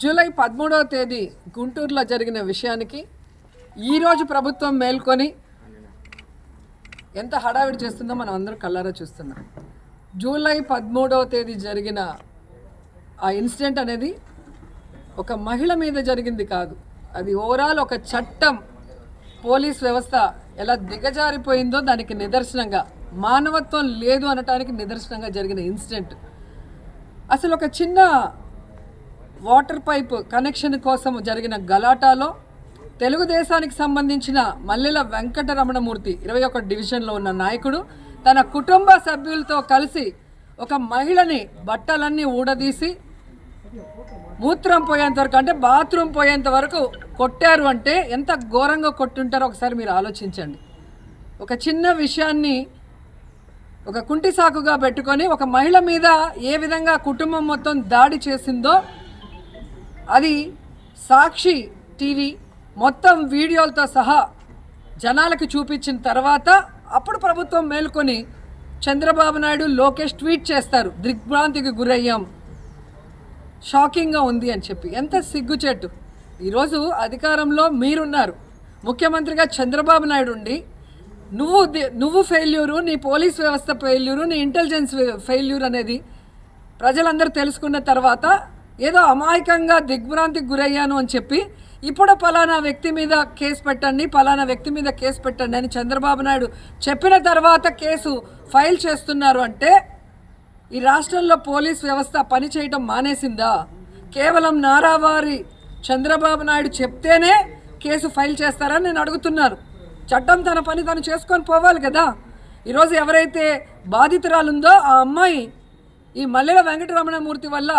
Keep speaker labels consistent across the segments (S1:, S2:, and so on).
S1: July 13వ తేదీ గుంటూరులో జరిగిన విషయానికి ఈరోజు ప్రభుత్వం మేల్కొని ఎంత హడావిడి చేస్తుందో మనం అందరం కళ్ళారా చూస్తున్నాం. జూలై 13వ తేదీ జరిగిన ఆ ఇన్సిడెంట్ అనేది ఒక మహిళ మీద జరిగింది కాదు, అది ఓవరాల్ ఒక చట్టం, పోలీస్ వ్యవస్థ ఎలా దిగజారిపోయిందో దానికి నిదర్శనంగా, మానవత్వం లేదు అనటానికి నిదర్శనంగా జరిగిన ఇన్సిడెంట్. అసలు ఒక చిన్న వాటర్ పైప్ కనెక్షన్ కోసం జరిగిన గలాటాలో తెలుగుదేశానికి సంబంధించిన మల్లెల వెంకటరమణమూర్తి 21 డివిజన్లో ఉన్న నాయకుడు తన కుటుంబ సభ్యులతో కలిసి ఒక మహిళని బట్టలన్నీ ఊడదీసి మూత్రం పోయేంత వరకు, అంటే బాత్రూమ్ పోయేంత వరకు కొట్టారు. అంటే ఎంత ఘోరంగా కొట్టుంటారో ఒకసారి మీరు ఆలోచించండి. ఒక చిన్న విషయాన్ని ఒక కుంటి సాకుగా పెట్టుకొని ఒక మహిళ మీద ఏ విధంగా కుటుంబం మొత్తం దాడి చేసిందో అది సాక్షి టీవీ మొత్తం వీడియోలతో సహా జనాలకు చూపించిన తర్వాత అప్పుడు ప్రభుత్వం మేల్కొని చంద్రబాబు నాయుడు, లోకేష్ ట్వీట్ చేస్తారు, దిగ్భ్రాంతికి గురయ్యాం, షాకింగ్గా ఉంది అని చెప్పి. ఎంత సిగ్గుచేటు. ఈరోజు అధికారంలో మీరున్నారు, ముఖ్యమంత్రిగా చంద్రబాబు నాయుడు ఉండి నువ్వు ఫెయిల్యూరు, నీ పోలీస్ వ్యవస్థ ఫెయిల్యూరు, నీ ఇంటెలిజెన్స్ ఫెయిల్యూర్ అనేది ప్రజలందరూ తెలుసుకున్న తర్వాత ఏదో అమాయకంగా దిగ్భ్రాంతికి గురయ్యాను అని చెప్పి ఇప్పుడు పలానా వ్యక్తి మీద కేసు పెట్టండి, పలానా వ్యక్తి మీద కేసు పెట్టండి అని చంద్రబాబు నాయుడు చెప్పిన తర్వాత కేసు ఫైల్ చేస్తున్నారు. అంటే ఈ రాష్ట్రంలో పోలీస్ వ్యవస్థ పనిచేయడం మానేసిందా? కేవలం నారావారి చంద్రబాబు నాయుడు చెప్తేనే కేసు ఫైల్ చేస్తారని నేను అడుగుతున్నాను. చట్టం తన పని తను చేసుకొని పోవాలి కదా. ఈరోజు ఎవరైతే బాధితురాలుందో ఆ అమ్మాయి ఈ మల్లెల వెంకటరమణమూర్తి వల్ల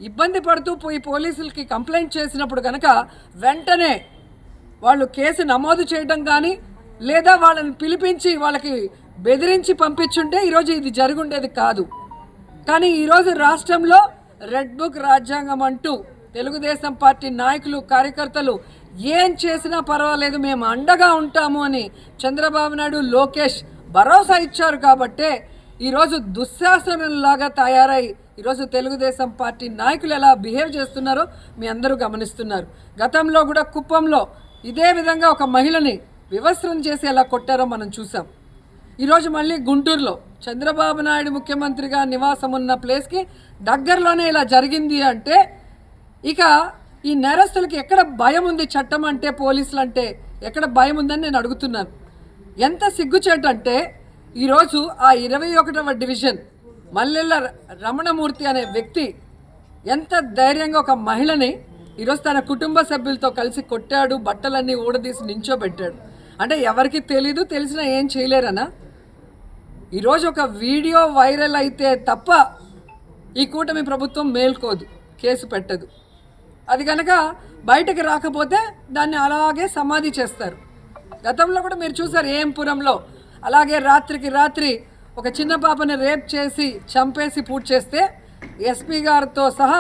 S1: ఇబ్బంది పడుతూ పోయి పోలీసులకి కంప్లైంట్ చేసినప్పుడు కనుక వెంటనే వాళ్ళు కేసు నమోదు చేయడం కానీ లేదా వాళ్ళని పిలిపించి వాళ్ళకి బెదిరించి పంపించుంటే ఈరోజు ఇది జరుగుండేది కాదు. కానీ ఈరోజు రాష్ట్రంలో రెడ్ బుక్ రాజ్యాంగం అంటూ తెలుగుదేశం పార్టీ నాయకులు, కార్యకర్తలు ఏం చేసినా పర్వాలేదు, మేము అండగా ఉంటాము అని చంద్రబాబు నాయుడు, లోకేష్ భరోసా ఇచ్చారు. కాబట్టే ఈరోజు దుశ్శాసనంలాగా తయారై ఈరోజు తెలుగుదేశం పార్టీ నాయకులు ఎలా బిహేవ్ చేస్తున్నారో మీ అందరూ గమనిస్తున్నారు. గతంలో కూడా కుప్పంలో ఇదే విధంగా ఒక మహిళని వివస్త్రం చేసి ఎలా కొట్టారో మనం చూసాం. ఈరోజు మళ్ళీ గుంటూరులో చంద్రబాబు నాయుడు ముఖ్యమంత్రిగా నివాసం ఉన్న ప్లేస్కి దగ్గరలోనే ఇలా జరిగింది. అంటే ఇక ఈ నేరస్తులకి ఎక్కడ భయం ఉంది? చట్టం అంటే, పోలీసులు అంటే ఎక్కడ భయం ఉందని నేను అడుగుతున్నాను. ఎంత సిగ్గుచేటంటే ఈరోజు ఆ 21వ డివిజన్ మల్లెల రమణమూర్తి అనే వ్యక్తి ఎంత ధైర్యంగా ఒక మహిళని ఈరోజు తన కుటుంబ సభ్యులతో కలిసి కొట్టాడు, బట్టలన్నీ ఊడదీసి నించోబెట్టాడు. అంటే ఎవరికి తెలీదు, తెలిసినా ఏం చేయలేరనా? ఈరోజు ఒక వీడియో వైరల్ అయితే తప్ప ఈ కూటమి ప్రభుత్వం మేల్కోదు, కేసు పెట్టదు. అది కనుక బయటకు రాకపోతే దాన్ని అలాగే సమాధి చేస్తారు. గతంలో కూడా మీరు చూసారు ఏంపురంలో అలాగే రాత్రికి రాత్రి ఒక చిన్న పాపని రేప్ చేసి చంపేసి పూర్తి చేస్తే ఎస్పీ గారితో సహా,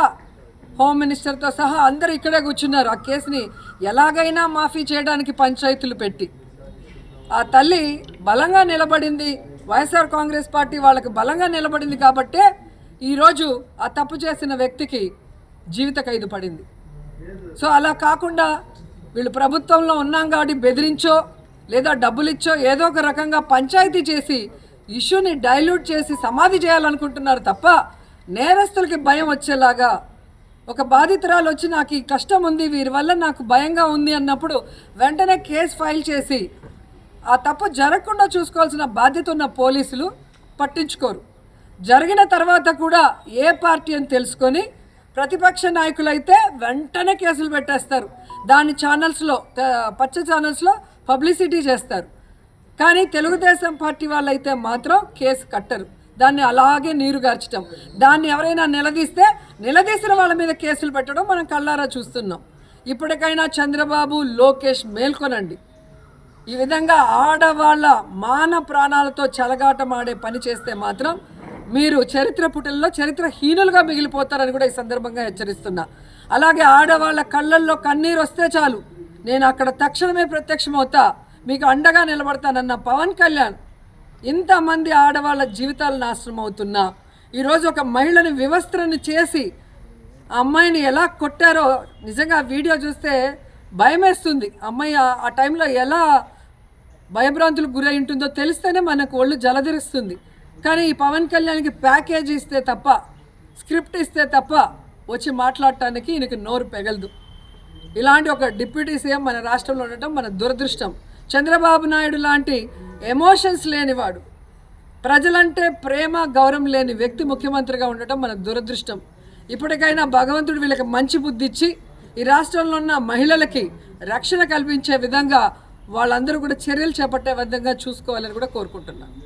S1: హోమ్ మినిస్టర్తో సహా అందరూ ఇక్కడే కూర్చున్నారు. ఆ కేసుని ఎలాగైనా మాఫీ చేయడానికి పంచాయతీలు పెట్టి ఆ తల్లి బలంగా నిలబడింది. వైఎస్ఆర్ కాంగ్రెస్ పార్టీ వాళ్ళకి బలంగా నిలబడింది కాబట్టే ఈరోజు ఆ తప్పు చేసిన వ్యక్తికి జీవిత ఖైదు పడింది. సో అలా కాకుండా వీళ్ళు ప్రభుత్వంలో ఉన్నాం కాబట్టి బెదిరించో లేదా డబ్బులు ఇచ్చో ఏదో ఒక రకంగా పంచాయతీ చేసి ఇష్యూని డైల్యూట్ చేసి సమాధి చేయాలనుకుంటున్నారు తప్ప నేరస్తులకి భయం వచ్చేలాగా, ఒక బాధితురాలు వచ్చి నాకు ఈ కష్టం ఉంది, వీరి వల్ల నాకు భయంగా ఉంది అన్నప్పుడు వెంటనే కేసు ఫైల్ చేసి ఆ తప్పు జరగకుండా చూసుకోవాల్సిన బాధ్యత ఉన్న పోలీసులు పట్టించుకోరు. జరిగిన తర్వాత కూడా ఏ పార్టీ అని తెలుసుకొని ప్రతిపక్ష నాయకులైతే వెంటనే కేసులు పెట్టేస్తారు. దాని ఛానల్స్లో, పచ్చ ఛానల్స్లో పబ్లిసిటీ చేస్తారు. కానీ తెలుగుదేశం పార్టీ వాళ్ళైతే మాత్రం కేసు కట్టరు, దాన్ని అలాగే నీరుగార్చడం. దాన్ని ఎవరైనా నిలదీసిన వాళ్ళ మీద కేసులు పెట్టడం మనం కళ్ళారా చూస్తున్నాం. ఇప్పటికైనా చంద్రబాబు, లోకేష్ మేల్కొనండి. ఈ విధంగా ఆడవాళ్ళ మాన ప్రాణాలతో చెలగాటమాడే పని చేస్తే మాత్రం మీరు చరిత్ర పుటల్లో చరిత్రహీనులుగా మిగిలిపోతారని కూడా ఈ సందర్భంగా హెచ్చరిస్తున్నా. అలాగే ఆడవాళ్ళ కళ్ళల్లో కన్నీరు వస్తే చాలు, నేను అక్కడ తక్షణమే ప్రత్యక్షమవుతా, మీకు అండగా నిలబడతానన్న పవన్ కళ్యాణ్ ఇంతమంది ఆడవాళ్ళ జీవితాలు నాశనం అవుతున్నా ఈరోజు ఒక మహిళని వివస్త్రని చేసి ఆ అమ్మాయిని ఎలా కొట్టారో నిజంగా ఆ వీడియో చూస్తే భయమేస్తుంది. అమ్మాయి ఆ టైంలో ఎలా భయభ్రాంతులకు గురై ఉంటుందో తెలిస్తేనే మనకు ఒళ్ళు జలధరిస్తుంది. కానీ ఈ పవన్ కళ్యాణ్కి ప్యాకేజ్ ఇస్తే తప్ప, స్క్రిప్ట్ ఇస్తే తప్ప వచ్చి మాట్లాడటానికి ఈయనకి నోరు పెగలదు. ఇలాంటి ఒక డిప్యూటీ సీఎం మన రాష్ట్రంలో ఉండటం మన దురదృష్టం. చంద్రబాబు నాయుడు లాంటి ఎమోషన్స్ లేనివాడు, ప్రజలంటే ప్రేమ గౌరవం లేని వ్యక్తి ముఖ్యమంత్రిగా ఉండటం మన దురదృష్టం. ఇప్పటికైనా భగవంతుడు వీళ్ళకి మంచి బుద్ధి ఇచ్చి ఈ రాష్ట్రంలో ఉన్న మహిళలకి రక్షణ కల్పించే విధంగా వాళ్ళందరూ కూడా చర్యలు చేపట్టే విధంగా చూసుకోవాలని కూడా కోరుకుంటున్నాను.